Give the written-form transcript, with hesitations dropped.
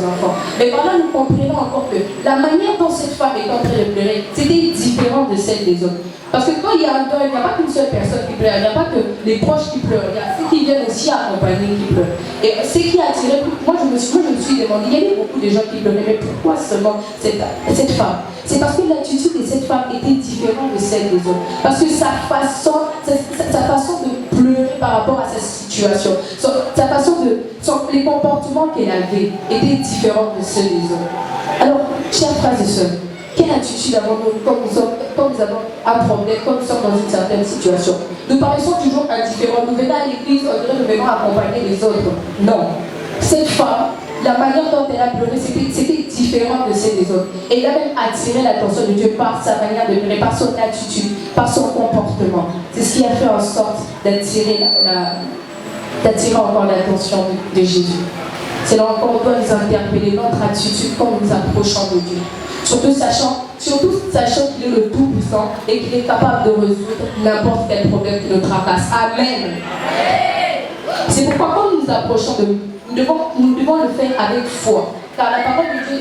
son enfant. Mais par là, nous comprenons encore que la manière dont cette femme est en train de pleurer, c'était différent de celle des autres. Parce que quand il y a un deuil, il n'y a pas qu'une seule personne qui pleure, il n'y a pas que les proches qui pleurent, il y a ceux qui viennent aussi accompagner qui pleurent. Et ce qui a attiré, moi je me suis demandé, il y avait beaucoup de gens qui pleuraient, mais pourquoi seulement cette femme? C'est parce que l'attitude de cette femme était différente de celle des autres. Parce que sa façon de pleurer par rapport à sa situation, sa façon les comportements qu'elle avait étaient différents de ceux des autres. Alors, chers frères et sœurs, quelle attitude avons-nous quand nous avons un problème, quand nous sommes dans une certaine situation? Nous paraissons toujours indifférents. Nous venons à l'église, on dirait nous venons accompagner les autres. Non. Cette femme, la manière dont elle a pleuré, c'était différent de celle des autres. Et elle a même attiré l'attention de Dieu par sa manière de pleurer, par son attitude, par son comportement. C'est ce qui a fait en sorte d'attirer encore l'attention de Jésus. C'est là encore on doit nous interpeller notre attitude quand nous nous approchons de Dieu. Surtout sachant qu'il est le Tout-Puissant et qu'il est capable de résoudre n'importe quel problème qui nous tracasse. Amen. C'est pourquoi quand nous nous approchons de lui, nous devons le faire avec foi. Car la parole de Dieu